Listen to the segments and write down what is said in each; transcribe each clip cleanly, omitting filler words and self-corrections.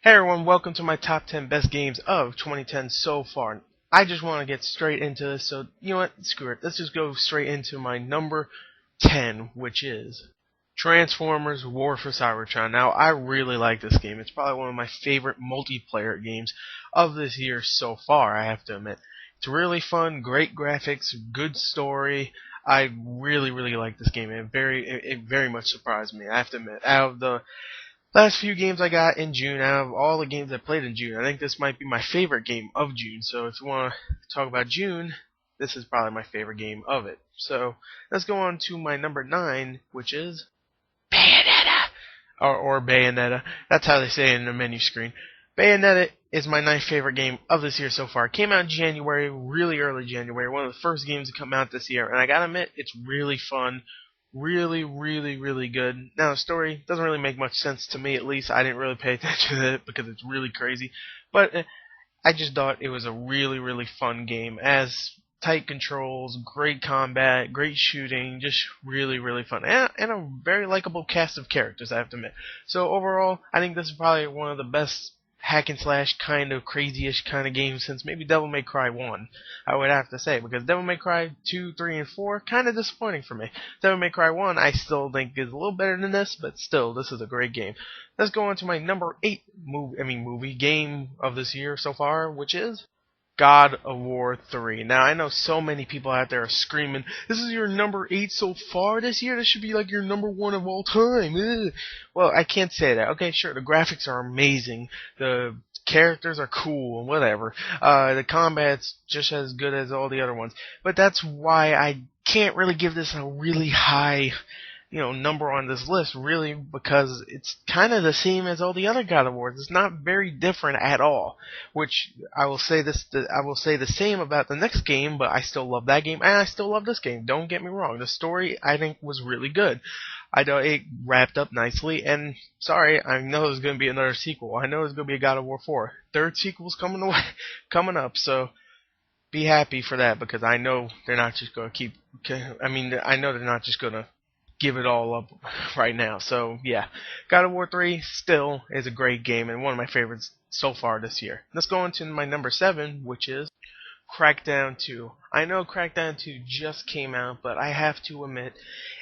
Hey everyone, welcome to my top 10 best games of 2010 so far. I just want to get straight into this, so you know what, screw it. Let's just go straight into my number 10, which is Transformers War for Cybertron. Now, I really like this game. It's probably one of my favorite multiplayer games of this year so far, I have to admit. It's really fun, great graphics, good story. I really like this game. It very much surprised me, I have to admit. Out of the last few games I got in June, out of all the games I played in June, I think this might be my favorite game of June. So if you want to talk about June, this is probably my favorite game of it. So let's go on to my number 9, which is Bayonetta. Or Bayonetta. That's how they say it in the menu screen. Bayonetta is my ninth favorite game of this year so far. It came out in January, really early January, one of the first games to come out this year, and I gotta admit, it's really fun. Really good. Now, the story doesn't really make much sense to me, at least. I didn't really pay attention to it because it's really crazy. But I just thought it was a really fun game. As tight controls, great combat, great shooting, just really fun. And a very likable cast of characters, I have to admit. So overall, I think this is probably one of the best hack and slash kind of crazy-ish kind of games since maybe Devil May Cry 1, I would have to say, because Devil May Cry 2, 3, and 4 kind of disappointing for me. Devil May Cry 1 I still think is a little better than this, but still, this is a great game. Let's go on to my number 8 movie game of this year so far, which is God of War 3. Now, I know so many people out there are screaming, this is your number 8 so far this year? This should be like your number 1 of all time. Ugh. Well, I can't say that. Okay, sure, the graphics are amazing. The characters are cool and whatever. The combat's just as good as all the other ones. But that's why I can't really give this a really high number on this list, really, because it's kind of the same as all the other God of Wars. It's not very different at all. Which I will say the same about the next game, but I still love that game and I still love this game. Don't get me wrong. The story I think was really good. I know it wrapped up nicely, and sorry, I know there's going to be another sequel. I know there's going to be a God of War 4. Third sequel's coming up, so be happy for that because I know they're not just going to keep. I know they're not just going to give it all up right now. So yeah, God of War 3 still is a great game and one of my favorites so far this year. Let's go into my number 7, which is Crackdown 2. I know Crackdown 2 just came out, but I have to admit,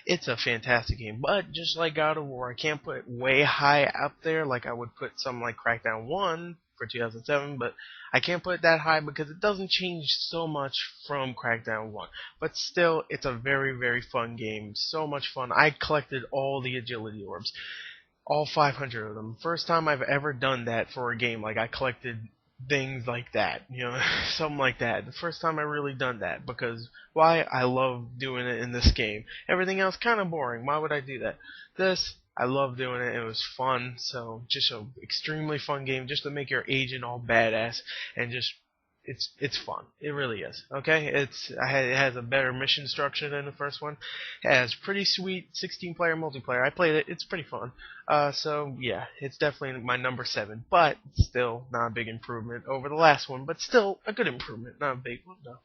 it's a fantastic game. But just like God of War, I can't put it way high up there like I would put something like Crackdown 1 for 2007, but I can't put it that high because it doesn't change so much from Crackdown 1. But still, it's a very fun game. So much fun. I collected all the agility orbs. All 500 of them. First time I've ever done that for a game. Like, I collected things like that, something like that. The first time I really done that, because why? I love doing it in this game. Everything else kind of boring. Why would I do that? This, I love doing it. It was fun. So just an extremely fun game, just to make your agent all badass and just. It's fun. It really is. Okay, it has a better mission structure than the first one. It has pretty sweet 16-player multiplayer. I played it. It's pretty fun. So yeah, it's definitely my number 7, but still not a big improvement over the last one. But still a good improvement, not a big one though.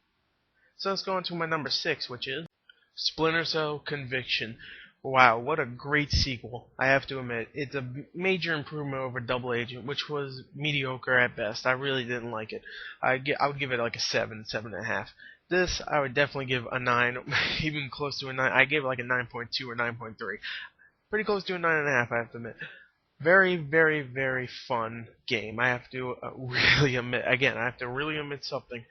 So let's go on to my number 6, which is Splinter Cell Conviction. Wow, what a great sequel, I have to admit. It's a major improvement over Double Agent, which was mediocre at best. I really didn't like it. I would give it like a 7, 7.5. This, I would definitely give a 9, even close to a 9. I gave it like a 9.2 or 9.3. Pretty close to a 9.5, I have to admit. Very fun game. I have to really admit, again, I have to really admit something.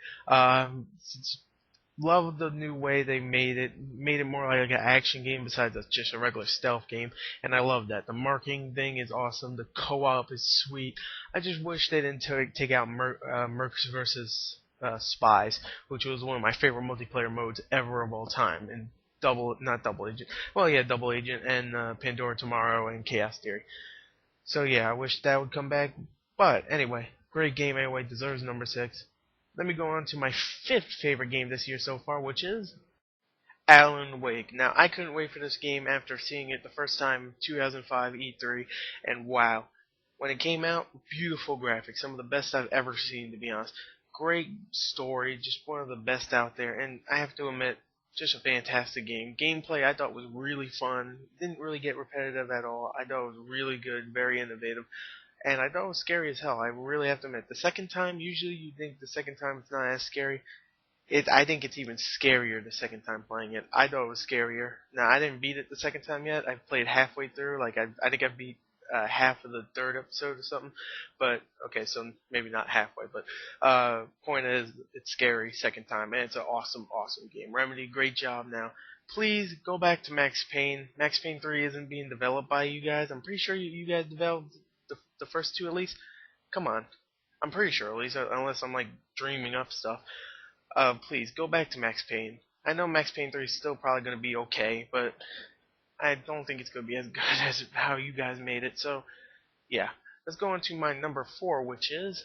Love the new way they made it more like an action game besides just a regular stealth game, and I love that. The marking thing is awesome. The co-op is sweet. I just wish they didn't take out Mercs versus Spies, which was one of my favorite multiplayer modes ever of all time. And not Double Agent. Well, yeah, Double Agent and Pandora Tomorrow and Chaos Theory. So yeah, I wish that would come back. But anyway, great game anyway. Deserves number 6. Let me go on to my 5th favorite game this year so far, which is Alan Wake. Now, I couldn't wait for this game after seeing it the first time, 2005 E3, and wow. When it came out, beautiful graphics, some of the best I've ever seen, to be honest. Great story, just one of the best out there, and I have to admit, just a fantastic game. Gameplay I thought was really fun, didn't really get repetitive at all. I thought it was really good, very innovative. and I thought it was scary as hell. I really have to admit. The second time, usually you think the second time it's not as scary. I think it's even scarier the second time playing it. I thought it was scarier. Now I didn't beat it the second time yet. I've played halfway through. Like I think I beat half of the third episode or something. But okay, so maybe not halfway. But point is, it's scary second time, and it's an awesome, awesome game. Remedy, great job. Now, please go back to Max Payne. Max Payne 3 isn't being developed by you guys. I'm pretty sure you guys developed the first two at least. Come on. I'm pretty sure, at least, unless I'm like dreaming up stuff. Please go back to Max Payne. I know Max Payne 3 is still probably going to be okay, but I don't think it's going to be as good as how you guys made it. So, yeah. Let's go into my number 4, which is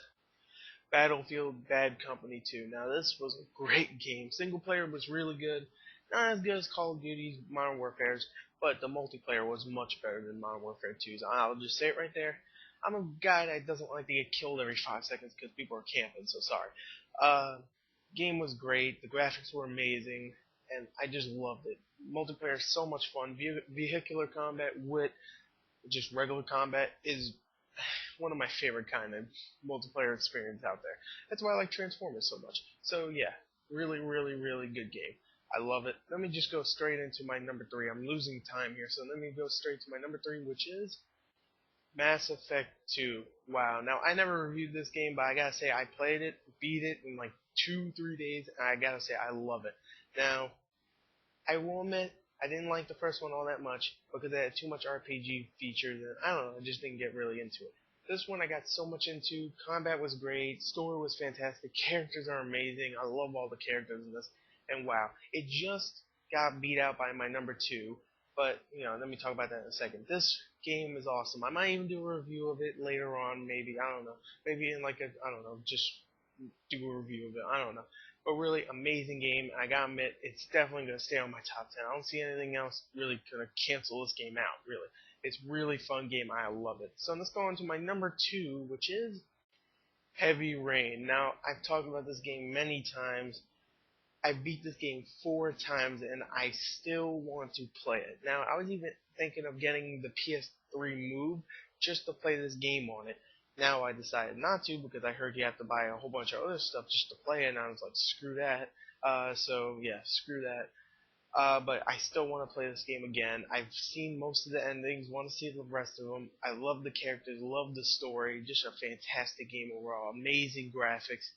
Battlefield Bad Company 2. Now, this was a great game. Single player was really good. Not as good as Call of Duty's Modern Warfare's, but the multiplayer was much better than Modern Warfare 2's. I'll just say it right there. I'm a guy that doesn't like to get killed every 5 seconds because people are camping, so sorry. Game was great. The graphics were amazing, and I just loved it. Multiplayer is so much fun. Vehicular combat with just regular combat is one of my favorite kind of multiplayer experience out there. That's why I like Transformers so much. So yeah, really, really, really good game. I love it. Let me just go straight into my number 3. I'm losing time here, so let me go straight to my number 3, which is Mass Effect 2. Wow. Now, I never reviewed this game, but I gotta say, I played it, beat it in like 2-3 days, and I gotta say, I love it. Now, I will admit, I didn't like the first one all that much because it had too much RPG features, and I don't know, I just didn't get really into it. This one I got so much into. Combat was great, story was fantastic, characters are amazing. I love all the characters in this, and wow, it just got beat out by my number 2. But let me talk about that in a second. This game is awesome. I might even do a review of it later on. Maybe I don't know. Maybe in like I don't know, just do a review of it. I don't know. But really amazing game. I gotta admit, it's definitely gonna stay on my top 10. I don't see anything else really gonna cancel this game out. Really, it's really fun game. I love it. So let's go on to my number 2, which is Heavy Rain. Now I've talked about this game many times. I beat this game 4 times and I still want to play it. Now, I was even thinking of getting the PS3 Move just to play this game on it. Now I decided not to because I heard you have to buy a whole bunch of other stuff just to play it, and I was like, screw that. So yeah, screw that. But I still want to play this game again. I've seen most of the endings, want to see the rest of them. I love the characters, love the story, just a fantastic game overall. Amazing graphics,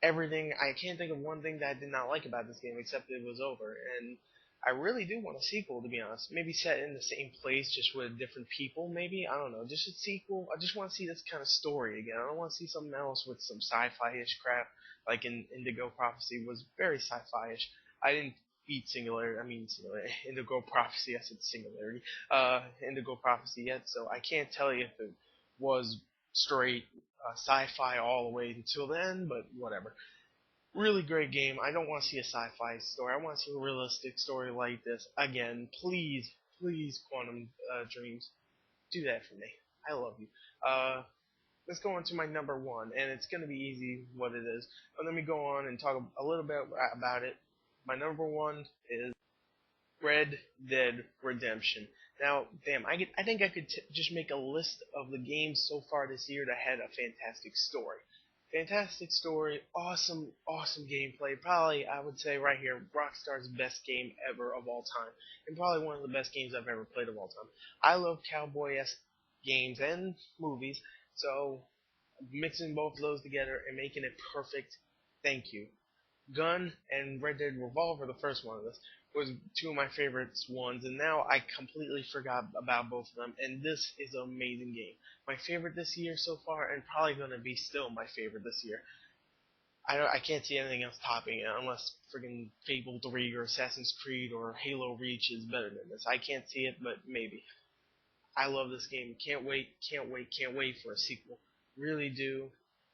everything. I can't think of one thing that I did not like about this game except it was over. And I really do want a sequel, to be honest. Maybe set in the same place, just with different people. Maybe, I don't know. Just a sequel. I just want to see this kind of story again. I don't want to see something else with some sci-fi-ish crap, like in Indigo Prophecy was very sci-fi-ish. I didn't beat Singularity. I mean, Indigo Prophecy. I said Singularity. Indigo Prophecy yet, so I can't tell you if it was straight sci-fi all the way until the end, but whatever. Really great game. I don't want to see a sci-fi story. I want to see a realistic story like this again. Please, please, Quantum Dreams, do that for me. I love you. Let's go on to my number 1, and it's going to be easy what it is. But let me go on and talk a little bit about it. My number 1 is Red Dead Redemption. Now, damn, I think I could just make a list of the games so far this year that had a fantastic story. Fantastic story, awesome, awesome gameplay. Probably, I would say right here, Rockstar's best game ever of all time. And probably one of the best games I've ever played of all time. I love cowboy-esque games and movies, so mixing both of those together and making it perfect, thank you. Gun and Red Dead Revolver, the first one of this, was 2 of my favorite ones, and now I completely forgot about both of them, and this is an amazing game. My favorite this year so far, and probably going to be still my favorite this year. I can't see anything else topping it, unless friggin' Fable 3 or Assassin's Creed or Halo Reach is better than this. I can't see it, but maybe. I love this game. Can't wait, can't wait, can't wait for a sequel. Really do.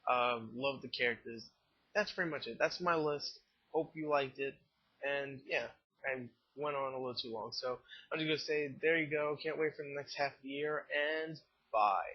Love the characters. That's pretty much it. That's my list. Hope you liked it. And yeah, I went on a little too long. So I'm just going to say, there you go. Can't wait for the next half of the year. And bye.